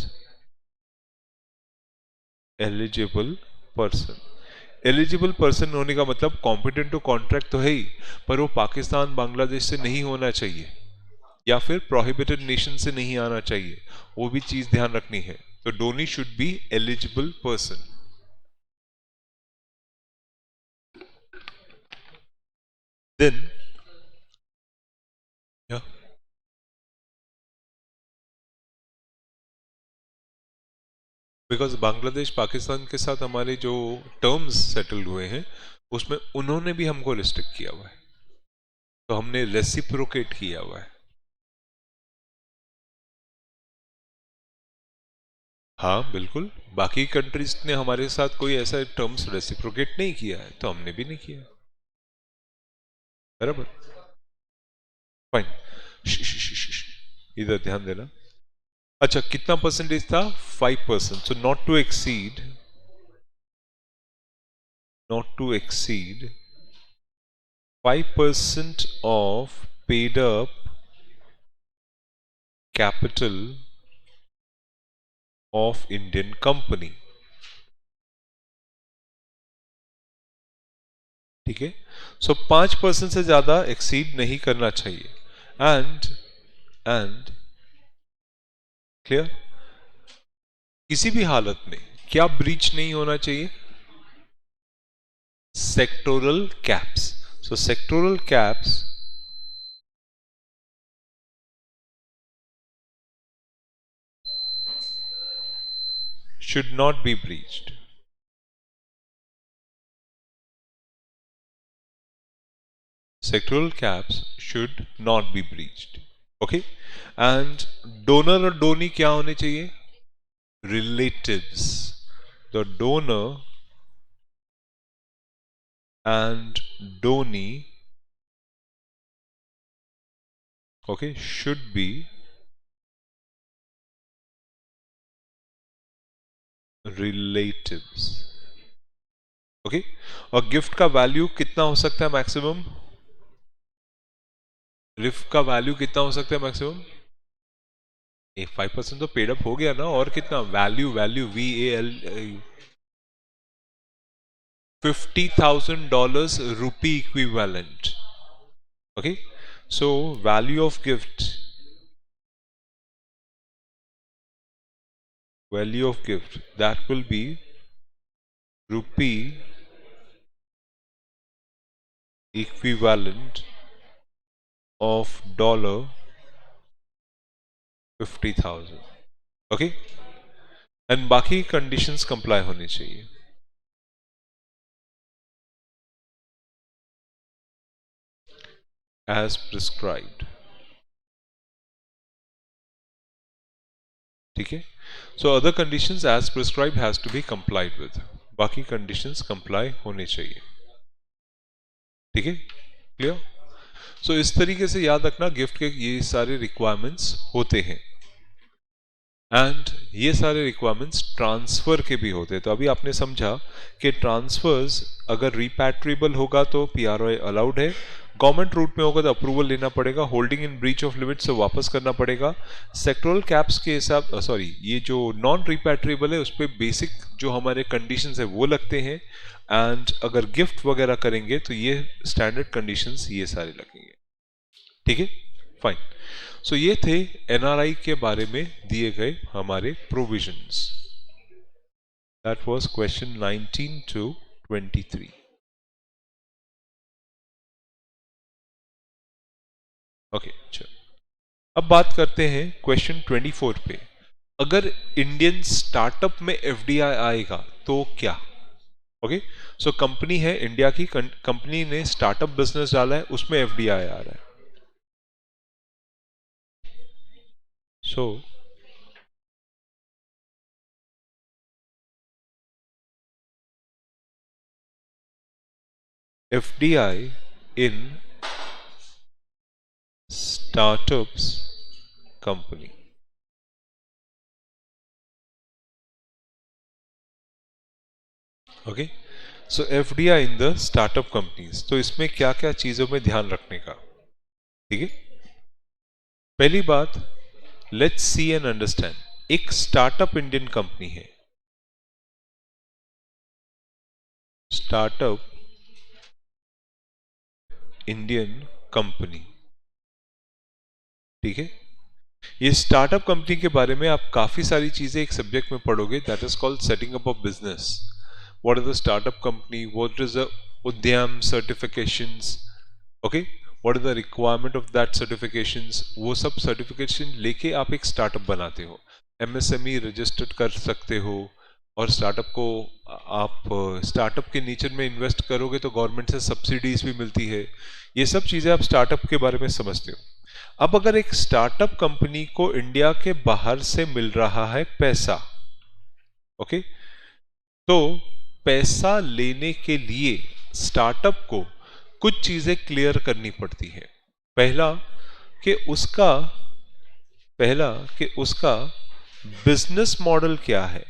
eligible person. Eligible person होने का मतलब कॉम्पिटेंट टू कॉन्ट्रैक्ट तो है ही, पर वो पाकिस्तान बांग्लादेश से नहीं होना चाहिए या फिर प्रोहिबिटेड नेशन से नहीं आना चाहिए, वो भी चीज ध्यान रखनी है। तो donee should be eligible person. Then because Bangladesh Pakistan के साथ हमारे जो टर्म्स सेटल्ड हुए हैं उसमें उन्होंने भी हमको रिस्ट्रिक्ट किया हुआ है, तो हमने रेसिप्रोकेट किया हुआ है। हाँ बिल्कुल, बाकी कंट्रीज ने हमारे साथ कोई ऐसा टर्म्स रेसिप्रोकेट नहीं किया है, तो हमने भी नहीं किया, बराबर, फाइन। इधर ध्यान देना। अच्छा, कितना परसेंटेज था, 5%। So not to exceed 5% of paid up capital of Indian company. ठीक है, सो 5% से ज्यादा एक्सीड नहीं करना चाहिए. एंड क्लियर, किसी भी हालत में क्या ब्रीच नहीं होना चाहिए? Sectoral caps. So sectoral caps should not be breached. Sectoral caps should not be breached. Okay, and donor और donee क्या होने चाहिए? Relatives. The donor and donee, okay, should be relatives. Okay, और गिफ्ट का value कितना हो सकता है मैक्सिमम? गिफ्ट का वैल्यू कितना हो सकता है मैक्सिमम? 5% तो पेड अप हो गया ना, और कितना value? Value VAL $50,000 rupee equivalent. Okay, so value of gift that will be rupee equivalent of $50,000. Okay, and बाकी conditions comply होनी चाहिए. As prescribed. ठीक है, so other conditions as prescribed has to be complied with. बाकी conditions comply होने चाहिए. ठीक है, क्लियर? सो इस तरीके से याद रखना, गिफ्ट के ये सारे रिक्वायरमेंट्स होते हैं, एंड ये सारे रिक्वायरमेंट्स ट्रांसफर के भी होते हैं. तो अभी आपने समझा कि ट्रांसफर्स अगर रिपैट्रिएबल होगा तो PROI अलाउड है, गवर्नमेंट रूट में होगा तो अप्रूवल लेना पड़ेगा, holding in breach of limit से वापस करना पड़ेगा. सेक्टोरल कैप्स के हिसाब सॉरी ये जो नॉन रिपैट्रिएबल है उस पर बेसिक जो हमारे कंडीशंस है वो लगते हैं, एंड अगर गिफ्ट वगैरह करेंगे तो ये स्टैंडर्ड कंडीशंस ये सारे लगेंगे. ठीक है, फाइन. सो ये थे NRI के बारे में दिए गए हमारे provisions. That was question 19 to 23. Okay, चलो अब बात करते हैं क्वेश्चन 24 पे. अगर इंडियन स्टार्टअप में FDI आएगा तो क्या? ओके, सो कंपनी है इंडिया की, कंपनी ने स्टार्टअप बिजनेस डाला है, उसमें FDI आ रहा है. सो FDI in startups company. Okay, so FDI in the startup companies. तो इसमें क्या क्या चीजों में ध्यान रखने का? ठीक है, पहली बात, लेट्स सी एंड अंडरस्टैंड. एक स्टार्टअप इंडियन कंपनी है, स्टार्टअप इंडियन कंपनी. ठीक है, ये स्टार्टअप कंपनी के बारे में आप काफी सारी चीजें एक सब्जेक्ट में पढ़ोगे, that is called setting up of business. What is the startup company, what is the Udyam certifications, okay, what is the requirement of that certifications. वो सब सर्टिफिकेशन लेके आप एक स्टार्टअप बनाते हो, MSME रजिस्टर्ड कर सकते हो, और स्टार्टअप को आप स्टार्टअप के नेचर में इन्वेस्ट करोगे तो गवर्नमेंट से सब्सिडीज भी मिलती है. ये सब चीजें आप स्टार्टअप के बारे में समझते हो. अब अगर एक स्टार्टअप कंपनी को इंडिया के बाहर से मिल रहा है पैसा, ओके, तो पैसा लेने के लिए स्टार्टअप को कुछ चीजें क्लियर करनी पड़ती है. पहला कि उसका बिजनेस मॉडल क्या है.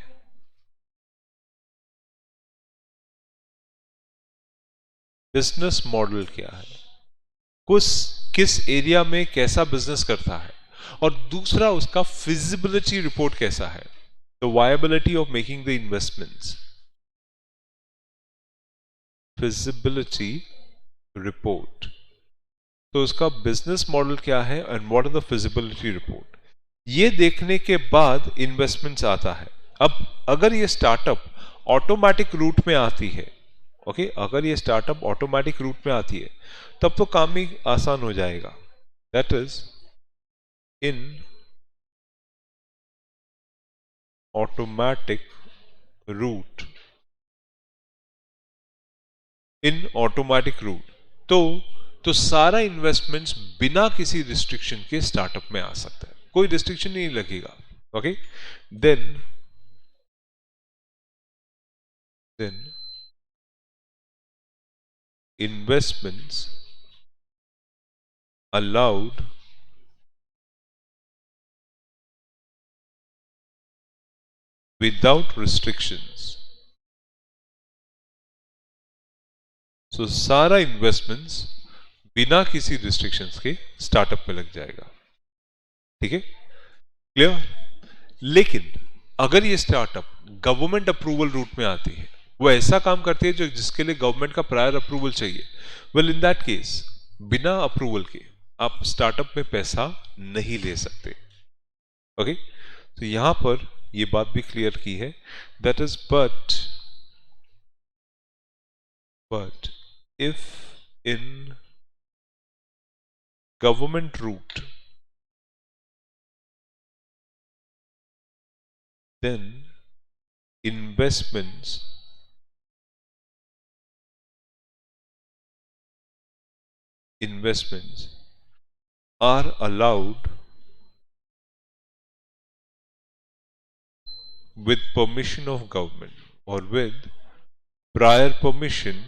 बिजनेस मॉडल क्या है, किस एरिया में कैसा बिजनेस करता है, और दूसरा उसका फिजिबिलिटी रिपोर्ट कैसा है, the viability of making the investments, feasibility report. तो उसका बिजनेस मॉडल क्या है and what are the feasibility report, ये देखने के बाद इन्वेस्टमेंट्स आता है। अब अगर ये स्टार्टअप ऑटोमेटिक रूट में आती है, ओके, अगर ये स्टार्टअप ऑटोमेटिक रूट में आती है तब तो काम ही आसान हो जाएगा। That is in automatic route, in automatic route तो सारा इन्वेस्टमेंट्स बिना किसी रिस्ट्रिक्शन के स्टार्टअप में आ सकता है, कोई रिस्ट्रिक्शन नहीं लगेगा। Okay, then investments allowed without restrictions। So सारा इन्वेस्टमेंट्स बिना किसी रिस्ट्रिक्शंस के स्टार्टअप में लग जाएगा। ठीक है, क्लियर। लेकिन अगर ये स्टार्टअप गवर्नमेंट अप्रूवल रूट में आती है, वो ऐसा काम करती है जो जिसके लिए गवर्नमेंट का प्रायर अप्रूवल चाहिए, वेल इन दैट केस बिना अप्रूवल के आप स्टार्टअप में पैसा नहीं ले सकते। ओके, तो यहां पर ये बात भी क्लियर की है, that is but if in government route, then investments are allowed with permission of government or with prior permission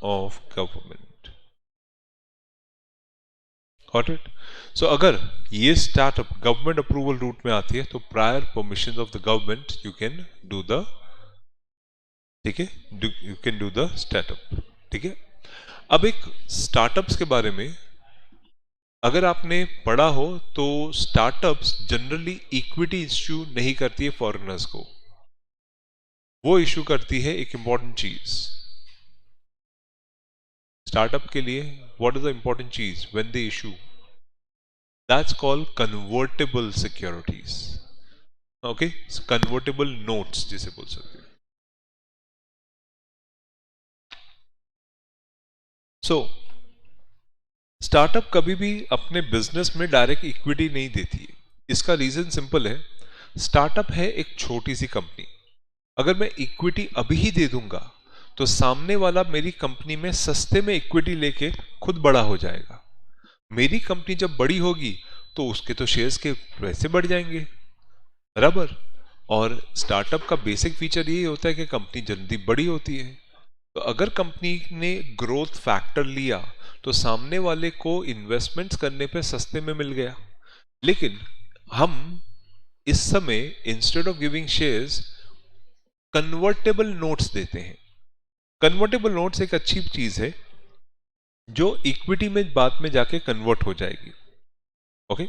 of government। Got it? So अगर ये स्टार्टअप गवर्नमेंट अप्रूवल रूट में आती है तो prior permission of the government you can do the, ठीक है, you can do the startup. ठीक है, अब एक स्टार्टअप्स के बारे में अगर आपने पढ़ा हो तो स्टार्टअप्स जनरली इक्विटी इश्यू नहीं करती है फॉरेनर्स को, वो इश्यू करती है एक इंपॉर्टेंट चीज स्टार्टअप के लिए। व्हाट इज द इंपॉर्टेंट चीज when they issue, that's called convertible securities. Okay, convertible notes जिसे बोल सकते हैं। सो स्टार्टअप कभी भी अपने बिजनेस में डायरेक्ट इक्विटी नहीं देती है। इसका रीजन सिंपल है, स्टार्टअप है एक छोटी सी कंपनी, अगर मैं इक्विटी अभी ही दे दूंगा तो सामने वाला मेरी कंपनी में सस्ते में इक्विटी लेके खुद बड़ा हो जाएगा। मेरी कंपनी जब बड़ी होगी तो उसके तो शेयर्स के पैसे बढ़ जाएंगे बराबर। और स्टार्टअप का बेसिक फीचर यही होता है कि कंपनी जल्दी बड़ी होती है। तो अगर कंपनी ने ग्रोथ फैक्टर लिया तो सामने वाले को इन्वेस्टमेंट्स करने पे सस्ते में मिल गया। लेकिन हम इस समय instead of giving shares convertible notes देते हैं। कन्वर्टेबल नोट्स एक अच्छी चीज है जो इक्विटी में बाद में जाके कन्वर्ट हो जाएगी। ओके,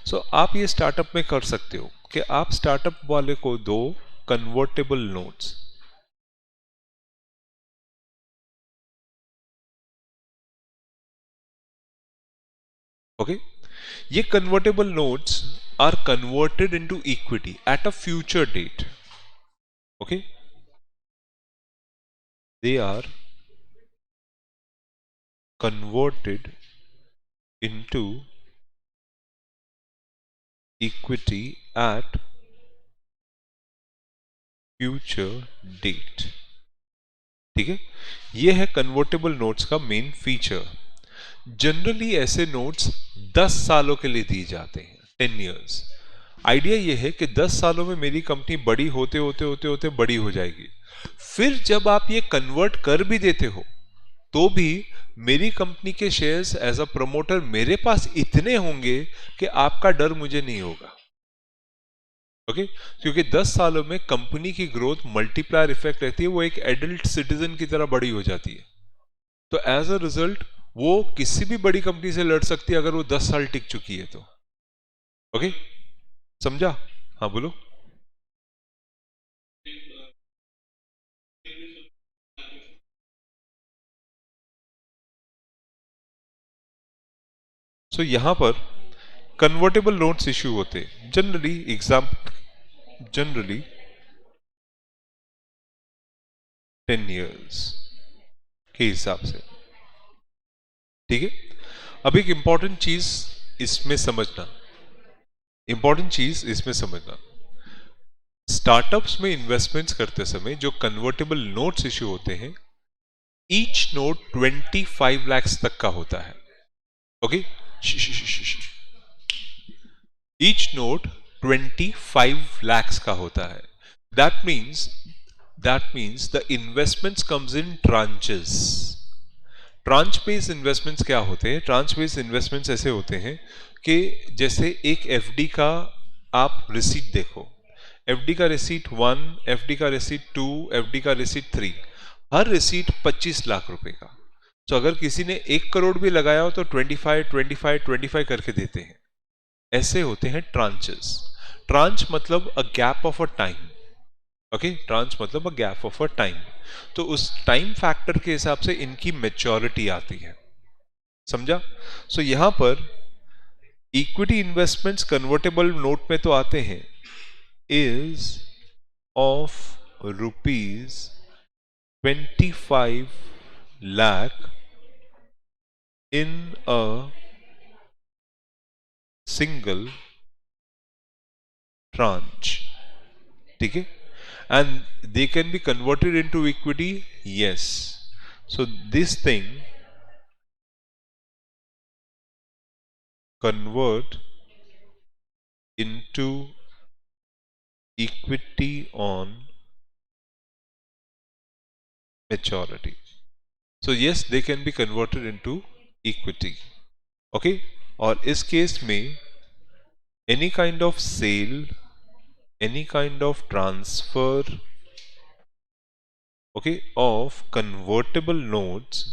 सो आप ये स्टार्टअप में कर सकते हो कि आप स्टार्टअप वाले को दो कन्वर्टेबल नोट्स। ओके, ये convertible notes are converted into equity at a future date. Okay, they are converted into equity at future date। ठीक है, ये है कन्वर्टेबल नोट्स का मेन फीचर। जनरली ऐसे नोट्स 10 सालों के लिए दिए जाते हैं, 10 years। आइडिया ये है कि 10 सालों में मेरी कंपनी बड़ी होते होते होते होते बड़ी हो जाएगी। फिर जब आप ये कन्वर्ट कर भी देते हो तो भी मेरी कंपनी के शेयर्स एज अ प्रमोटर मेरे पास इतने होंगे कि आपका डर मुझे नहीं होगा। ओके, क्योंकि 10 सालों में कंपनी की ग्रोथ मल्टीप्लायर इफेक्ट रहती है, वो एक एडल्ट सिटीजन की तरह बड़ी हो जाती है। तो एज अ रिजल्ट वो किसी भी बड़ी कंपनी से लड़ सकती है अगर वो 10 साल टिक चुकी है तो। ओके, समझा? हाँ बोलो। सो यहां पर कन्वर्टेबल नोट्स इश्यू होते हैं जनरली 10 इयर्स के हिसाब से। ठीक है, अब एक इंपॉर्टेंट चीज इसमें समझना, स्टार्टअप्स में इन्वेस्टमेंट्स करते समय जो कन्वर्टेबल नोट्स इश्यू होते हैं, ईच नोट 25 lakhs तक का होता है। ओके, ईच नोट 25 lakhs का होता है। That means the investments comes in tranches. Tranche based investments क्या होते हैं? ट्रांच बेस्ड इन्वेस्टमेंट्स ऐसे होते हैं कि जैसे एक एफडी का आप रिसीट देखो, एफडी का रिसीट 1, एफडी का रिसीट 2, एफडी का रिसीट 3, हर रिसीट 25 लाख रुपए का। तो अगर किसी ने 1 करोड़ भी लगाया हो तो 25 25 25 करके देते हैं। ऐसे होते हैं ट्रांचेस। ट्रांच मतलब a gap of a time. Okay, tranche मतलब a gap of a time. तो उस टाइम फैक्टर के हिसाब से इनकी मेच्योरिटी आती है। समझा? सो यहां पर इक्विटी इन्वेस्टमेंट्स कन्वर्टेबल नोट में तो आते हैं, is of rupees 25 lakh in a single tranche. ठीक है, and they can be converted into equity. Yes, so this thing convert into equity on maturity. So yes, they can be converted into equity. Okay, और इस case में any kind of sale, any kind of transfer, okay, of convertible notes,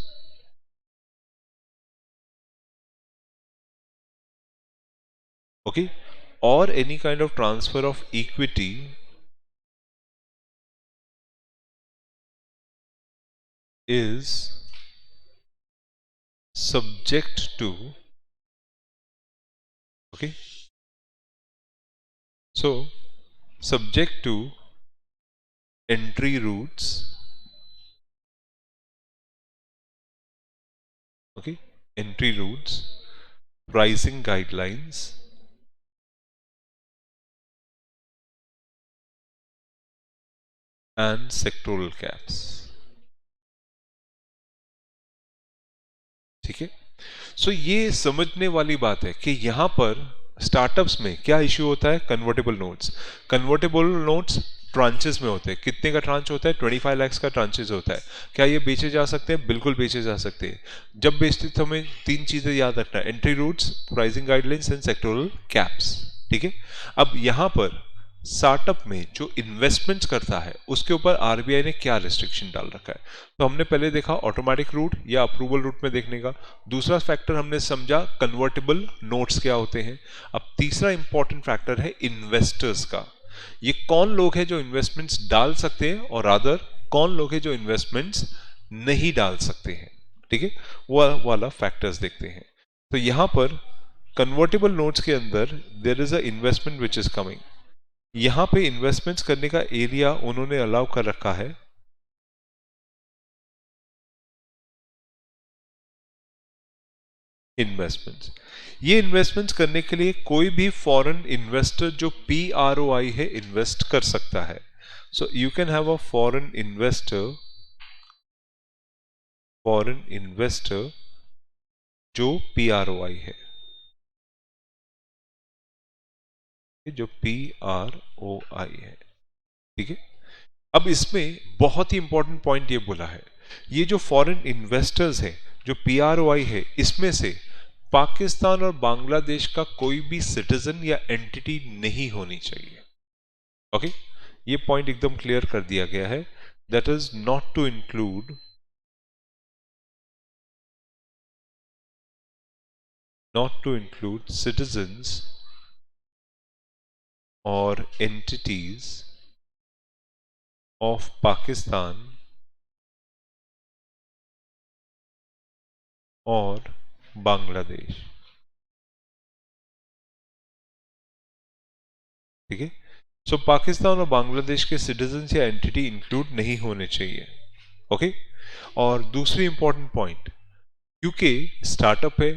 okay, or any kind of transfer of equity is subject to, okay, so subject to entry routes, okay, entry routes, pricing guidelines, and sectoral caps. ठीक है, सो ये समझने वाली बात है कि यहां पर स्टार्टअप्स में क्या इश्यू होता है? कन्वर्टेबल नोट्स ट्रांचेस में होते हैं। कितने का ट्रांच होता है? 25 lakhs का ट्रांचेस होता है। क्या ये बेचे जा सकते हैं? बिल्कुल बेचे जा सकते हैं। जब बेचते तो हमें 3 चीजें याद रखना है, entry routes, pricing guidelines and sectoral caps. ठीक है, अब यहां पर स्टार्टअप में जो इन्वेस्टमेंट्स करता है उसके ऊपर आरबीआई ने क्या रिस्ट्रिक्शन डाल रखा है? तो हमने पहले देखा ऑटोमेटिक रूट या अप्रूवल रूट में देखने का। दूसरा फैक्टर हमने समझा कन्वर्टेबल नोट्स क्या होते हैं। अब तीसरा इंपॉर्टेंट फैक्टर है इन्वेस्टर्स का। ये कौन लोग हैं जो इन्वेस्टमेंट्स डाल सकते हैं और अदर कौन लोग हैं जो इन्वेस्टमेंट्स नहीं डाल सकते हैं। ठीक है, वो वाला फैक्टर्स देखते हैं। तो यहां पर कन्वर्टेबल नोट्स के अंदर there is a investment which is coming. यहां पे इन्वेस्टमेंट्स करने का एरिया उन्होंने अलाउ कर रखा है इन्वेस्टमेंट्स। ये इन्वेस्टमेंट्स करने के लिए कोई भी फॉरेन इन्वेस्टर जो PROI है इन्वेस्ट कर सकता है। So you can have a foreign investor जो PROI है, जो PROI है। ठीक है, अब इसमें बहुत ही इंपॉर्टेंट पॉइंट ये बोला है, ये जो फॉरेन इन्वेस्टर्स हैं जो PROI है, इसमें से पाकिस्तान और बांग्लादेश का कोई भी सिटीजन या एंटिटी नहीं होनी चाहिए। ओके, ये पॉइंट एकदम क्लियर कर दिया गया है, that is not to include citizens or entities of Pakistan और बांग्लादेश। ठीक है, सो पाकिस्तान और बांग्लादेश के सिटीजन्स या एंटिटी इंक्लूड नहीं होने चाहिए। ओके, और दूसरी इंपॉर्टेंट पॉइंट, क्योंकि स्टार्टअप है,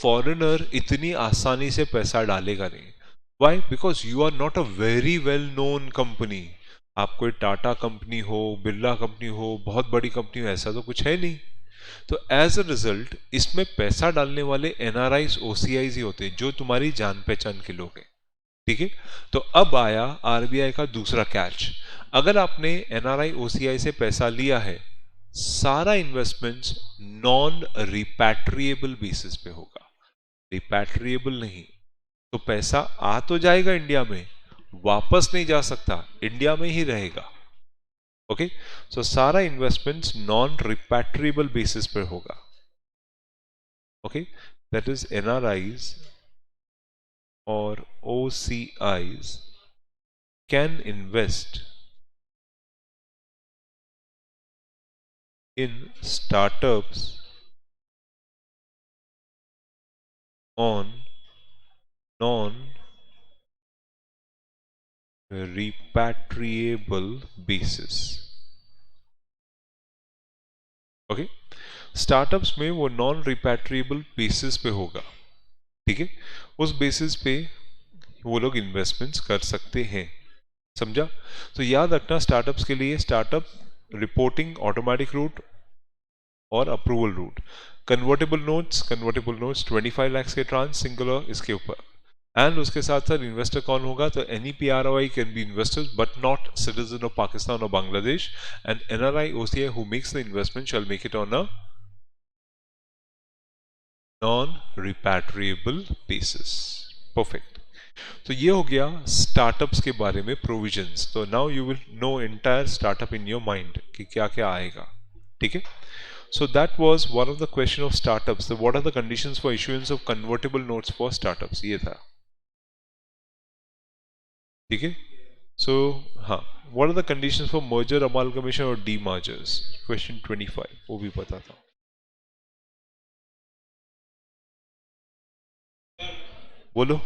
फॉरेनर इतनी आसानी से पैसा डालेगा नहीं। Why? Because you are not a very well known company. आप कोई टाटा कंपनी हो, बिरला कंपनी हो, बहुत बड़ी कंपनी हो, ऐसा तो कुछ है नहीं। तो एज अ रिजल्ट इसमें पैसा डालने वाले एनआरआईज ओसीआईज ही होते हैं, जो तुम्हारी जान पहचान के लोग हैं। ठीक है, तो अब आया आरबीआई का दूसरा कैच। अगर आपने एनआरआई ओसीआई से पैसा लिया है, सारा इन्वेस्टमेंट्स नॉन रिपैट्रिएबल बेसिस पे होगा, रिपैट्रिएबल नहीं। तो पैसा आ तो जाएगा इंडिया में, वापस नहीं जा सकता, इंडिया में ही रहेगा। ओके, सो सारा इन्वेस्टमेंट्स नॉन रिपैट्रिएबल बेसिस पे होगा। ओके, दैट इज एनआरआईज और OCIs can invest in startups on non-repatriable basis। Okay, startups में वो नॉन रिपैट्रिएबल बेसिस पे होगा। ठीक है, उस बेसिस पे वो लोग इन्वेस्टमेंट्स कर सकते हैं। समझा? तो याद रखना, स्टार्टअप्स के लिए स्टार्टअप रिपोर्टिंग ऑटोमेटिक रूट और approval route. Convertible notes 25 lakh के ट्रांस सिंगुलर इसके ऊपर, एंड उसके साथ साथ इन्वेस्टर कौन होगा? तो any PROI can be investors but not citizen of Pakistan और Bangladesh, and NRI OCI who makes the investment shall make it on a non repatriable basis. Perfect. तो ये हो गया स्टार्टअप्स के बारे में प्रोविजंस। तो now you will know entire startup in your mind कि क्या क्या आएगा। ठीक है, so that was one of the question of startups, so what are the conditions for issuance of convertible notes for startups, ये था। ठीक है, so हाँ, what are the conditions for merger, amalgamation और demergers, question 25 वो भी पता था। बोलो।